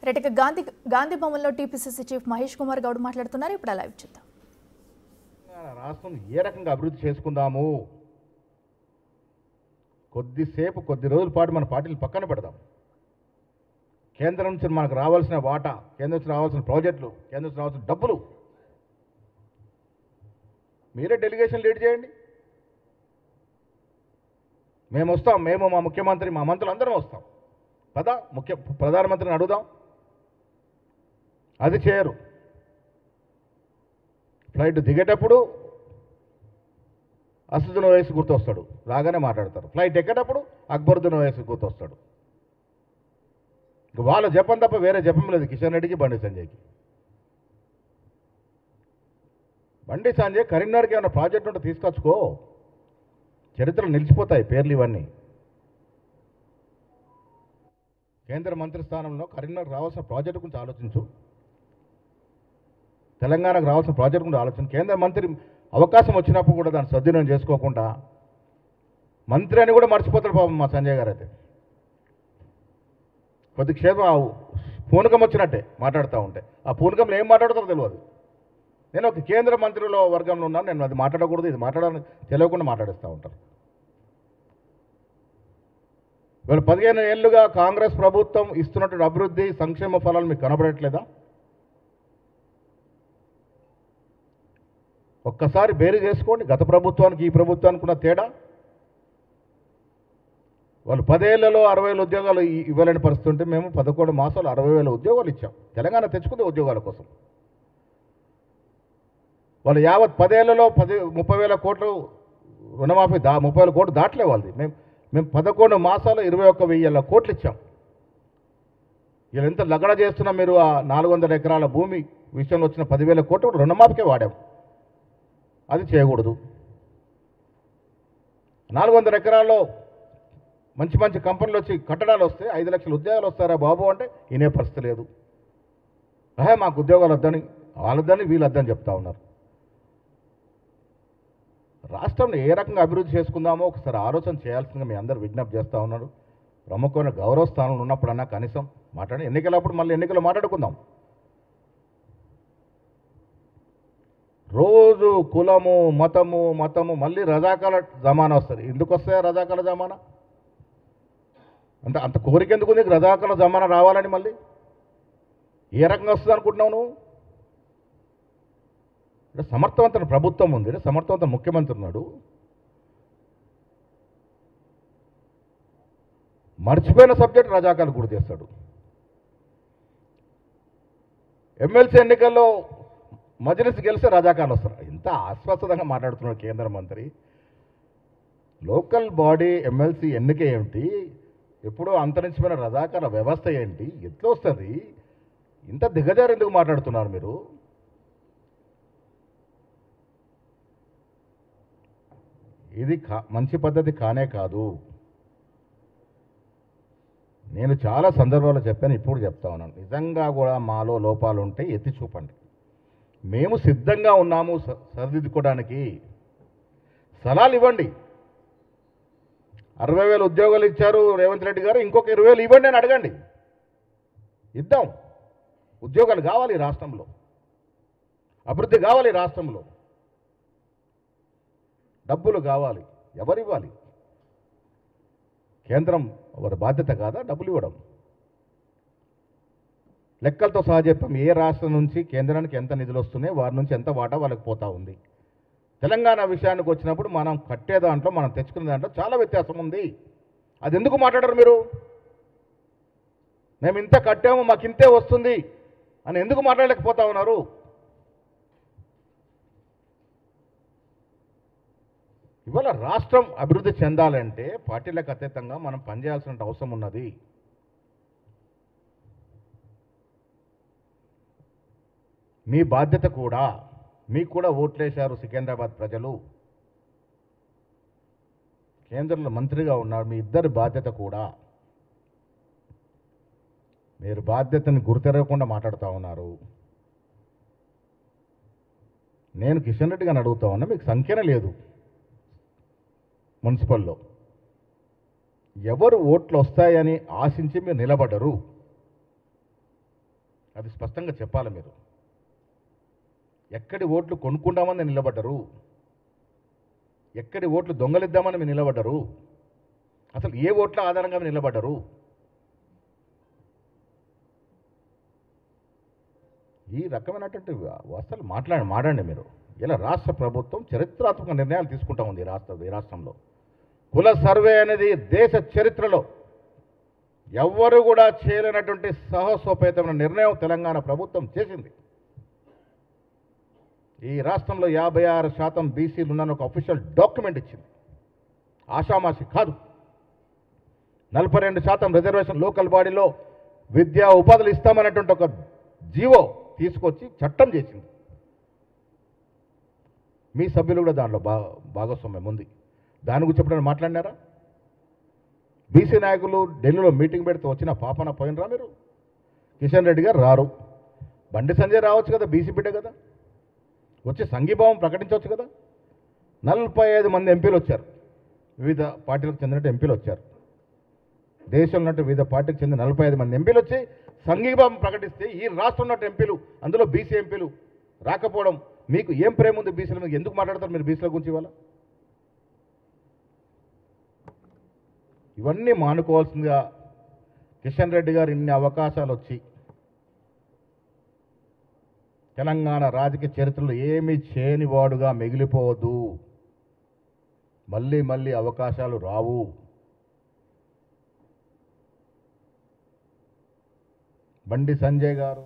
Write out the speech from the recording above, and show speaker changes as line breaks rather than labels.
రెటిక గాంధీ భవన్లో TPCC chief Mahesh Kumar Goud మాట్లాడుతున్నారు. ఇప్పుడు లైవ్ చూద్దాం.
రాష్ట్రం ఏ రకంగా అభివృద్ధి చేసుకుందాము, కొద్ది రోజుల పాటు మన పార్టీలు పక్కన పెడదాం. కేంద్రం నుంచి మనకు రావాల్సిన వాటా, కేంద్రం నుంచి రావాల్సిన ప్రాజెక్టులు, కేంద్రం నుంచి రావాల్సిన డబ్బులు మీరే డెలిగేషన్ లీడ్ చేయండి. మేము వస్తాం, మేము మా ముఖ్యమంత్రి మా మంత్రులు అందరం వస్తాం. ప్రధానమంత్రిని అడుగుదాం. అది చేయరు. ఫ్లైట్ దిగేటప్పుడు అసదుద్దీన్ ఓవైసీ గుర్తొస్తాడు, రాగానే మాట్లాడతారు. ఫ్లైట్ ఎక్కేటప్పుడు అక్బరుద్దీన్ ఓవైసీ గుర్తొస్తాడు. వాళ్ళ జపం తప్ప వేరే జపం లేదు కిషన్ రెడ్డికి, బండి సంజయ్కి. బండి సంజయ్ కరీంనగర్కి ఏమైనా ప్రాజెక్ట్ ఉంటే తీసుకొచ్చుకో, చరిత్రలు నిలిచిపోతాయి పేర్లు ఇవన్నీ. కేంద్ర మంత్రి స్థానంలో కరీంనగర్ రావాల్సిన ప్రాజెక్టు గురించి ఆలోచించు, తెలంగాణకు రావాల్సిన ప్రాజెక్టు గురించి ఆలోచించు. కేంద్ర మంత్రి అవకాశం వచ్చినప్పుడు కూడా దాన్ని సద్వినియోగం చేసుకోకుండా మంత్రి అని కూడా మర్చిపోతాడు పాపం మా సంజయ్ గారు. అయితే కొద్దిక్షేపం పూనకం వచ్చినట్టే మాట్లాడుతూ ఉంటే ఆ పూనకంలో ఏం మాట్లాడుతారో తెలియదు. నేను ఒక కేంద్ర మంత్రిలో వర్గంలో ఉన్నాను, నేను అది మాట్లాడకూడదు, ఇది మాట్లాడాలని తెలియకుండా మాట్లాడిస్తూ ఉంటారు. వీళ్ళు 15 ఏళ్ళుగా కాంగ్రెస్ ప్రభుత్వం ఇస్తున్నటువంటి అభివృద్ధి సంక్షేమ ఫలాలు మీకు కనబడట్లేదా? ఒక్కసారి బేరీ చేసుకోండి. గత ప్రభుత్వానికి ఈ ప్రభుత్వానికి ఉన్న తేడా. వాళ్ళు 10 ఏళ్లలో 60,000 ఉద్యోగాలు ఇవ్వలేని పరిస్థితి ఉంటే మేము 11 మాసాలు 60,000 ఉద్యోగాలు ఇచ్చాం. తెలంగాణ తెచ్చుకుంది ఉద్యోగాల కోసం. వాళ్ళు యావత్ 10 ఏళ్లలో 30,000 కోట్లు రుణమాఫీ 30,000 కోట్లు దాటలే వాళ్ళది. మేము 11 మాసాలు 21,000 కోట్లు ఇచ్చాం. వీళ్ళు ఎంత లగడ చేస్తున్నా మీరు ఆ 400 ఎకరాల భూమి విషయంలో వచ్చిన 10,000 కోట్లు రుణమాఫీకే వాడాం. అది చేయకూడదు. 400 ఎకరాల్లో మంచి మంచి కంపెనీలు వచ్చి కట్టడాలు వస్తే 5 లక్షల ఉద్యోగాలు వస్తారా బాబు అంటే వినే పరిస్థితి లేదు. మాకు ఉద్యోగాలు వద్దని, వాళ్ళొద్దని వీళ్ళొద్దని చెప్తా ఉన్నారు. రాష్ట్రంలో ఏ రకంగా అభివృద్ధి చేసుకుందామో ఒకసారి ఆలోచన చేయాల్సిందిగా మీ అందరూ విజ్ఞప్తి చేస్తూ ఉన్నారు. ప్రముఖమైన గౌరవ స్థానంలో ఉన్నప్పుడన్నా కనీసం మాట్లాడి, ఎన్నికలప్పుడు మళ్ళీ ఎన్నికలు మాట్లాడుకుందాం. రోజు కులము మతము మళ్ళీ రజాకాల జమానా వస్తుంది. ఎందుకు వస్తాయా రజాకాల జమానా? అంత కోరిక ఎందుకు ఉంది రజాకాల జమానా రావాలని? మళ్ళీ ఏ రకంగా వస్తుంది అనుకుంటున్నావు నువ్వు? అంటే సమర్థవంతమైన ప్రభుత్వం ఉంది, సమర్థవంతమైన ముఖ్యమంత్రి ఉన్నాడు. మర్చిపోయిన సబ్జెక్ట్ రజాకాలు గుర్తు చేస్తాడు. ఎమ్మెల్సీ ఎన్నికల్లో మజ్లిస్ గెలిస్తే రజాకాలు వస్తారు. ఇంత ఆశ్వాసంగా మాట్లాడుతున్నాడు కేంద్ర మంత్రి. లోకల్ బాడీ ఎమ్మెల్సీ ఎన్నిక ఏమిటి, ఎప్పుడో అంతరించిపోయిన రజాకాల వ్యవస్థ ఏంటి, ఎట్లా వస్తుంది? ఇంత దిగజారు ఎందుకు మాట్లాడుతున్నారు మీరు? ఇది మంచి పద్ధతి కానే కాదు. నేను చాలా సందర్భాల్లో చెప్పాను, ఇప్పుడు చెప్తా ఉన్నాను. నిజంగా కూడా మాలో లోపాలు ఉంటే ఎత్తి చూపండి. మేము సిద్ధంగా ఉన్నాము సరిదిద్దుకోవడానికి. సలహాలు ఇవ్వండి. 60,000 ఉద్యోగాలు ఇచ్చారు రేవంత్ రెడ్డి గారు, ఇంకొక 20,000 ఇవ్వండి అని అడగండి. ఇద్దాం. ఉద్యోగాలు కావాలి రాష్ట్రంలో, అభివృద్ధి కావాలి రాష్ట్రంలో, డబ్బులు కావాలి. ఎవరు ఇవ్వాలి? కేంద్రం వారి బాధ్యత కాదా డబ్బులు ఇవ్వడం? లెక్కలతో సహా చెప్పాం. ఏ రాష్ట్రం నుంచి కేంద్రానికి ఎంత నిధులు వస్తున్నాయి, వారి నుంచి ఎంత వాటా వాళ్ళకి పోతా ఉంది. తెలంగాణ విషయానికి వచ్చినప్పుడు మనం కట్టే దాంట్లో, మనం తెచ్చుకునే దాంట్లో చాలా వ్యత్యాసం ఉంది. అది ఎందుకు మాట్లాడరు మీరు? మేము ఇంత కట్టాము, మాకు ఇంతే వస్తుంది అని ఎందుకు మాట్లాడలేకపోతా ఉన్నారు? ఇవాళ రాష్ట్రం అభివృద్ధి చెందాలంటే పార్టీలకు అతీతంగా మనం పనిచేయాల్సిన అవసరం ఉన్నది. మీ బాధ్యత కూడా. మీకు కూడా ఓట్లేశారు సికింద్రాబాద్ ప్రజలు. కేంద్రంలో మంత్రిగా ఉన్నారు, మీ ఇద్దరి బాధ్యత కూడా. మీరు బాధ్యతని గుర్తెరగకుండా మాట్లాడుతూ ఉన్నారు. నేను కిషన్ రెడ్డి గారిని అడుగుతా ఉన్నా, మీకు సంఖ్యనే లేదు మున్సిపల్లో. ఎవరు ఓట్లు వస్తాయని ఆశించి మీరు నిలబడరు? అది స్పష్టంగా చెప్పాలి మీరు. ఎక్కడి ఓట్లు కొనుక్కుంటామని నిలబడ్డరు, ఎక్కడి ఓట్లు దొంగలిద్దామని మీరు నిలబడ్డరు, అసలు ఏ ఓట్ల ఆధారంగా మీరు నిలబడ్డరు? ఈ రకమైనటువంటి అసలు మాట్లాడండి మీరు. ఇలా రాష్ట్ర ప్రభుత్వం చరిత్రాత్మక నిర్ణయాలు తీసుకుంటా ఉంది ఈ రాష్ట్రంలో. కుల సర్వే అనేది దేశ చరిత్రలో ఎవ్వరూ కూడా చేయలేనటువంటి సాహసోపేతమైన నిర్ణయం తెలంగాణ ప్రభుత్వం చేసింది. ఈ రాష్ట్రంలో 56% బీసీలు ఉన్నారని ఒక అఫీషియల్ డాక్యుమెంట్ ఇచ్చింది. ఆషామాషి కాదు. 42% రిజర్వేషన్ లోకల్ బాడీలో విద్యా ఉపాధులు ఇస్తామనేటువంటి ఒక జీవో తీసుకొచ్చి చట్టం చేసింది. మీ సభ్యులు కూడా దాంట్లో భాగస్వామ్యం ఉంది. దాని గురించి ఎప్పుడైనా మాట్లాడినారా? బీసీ నాయకులు ఢిల్లీలో మీటింగ్ పెడితే వచ్చిన పాపన పోయినరా మీరు? కిషన్ రెడ్డి గారు రారు, బండి సంజయ్ రావచ్చు కదా, బీసీ బిడ్డ కదా, వచ్చి సంఘీభావం ప్రకటించవచ్చు కదా. 45 మంది ఎంపీలు వచ్చారు, వివిధ పార్టీలకు చెందినట్టు ఎంపీలు వచ్చారు. దేశంలో ఉన్నట్టు వివిధ పార్టీకి చెందిన 45 మంది ఎంపీలు వచ్చి సంఘీభావం ప్రకటిస్తే ఈ రాష్ట్రంలో ఉన్నట్టు ఎంపీలు, అందులో బీసీ ఎంపీలు రాకపోవడం మీకు ఏం ప్రేమ ఉంది? బీసీల మీద ఎందుకు మాట్లాడతారు మీరు బీసీల గురించి? ఇవాళ ఇవన్నీ మానుకోవాల్సిందిగా కిషన్ రెడ్డి గారు ఇన్ని అవకాశాలు వచ్చి తెలంగాణ రాజకీయ చరిత్రలో ఏమీ చేయని వాడుగా మిగిలిపోవద్దు. మళ్ళీ అవకాశాలు రావు. బండి సంజయ్ గారు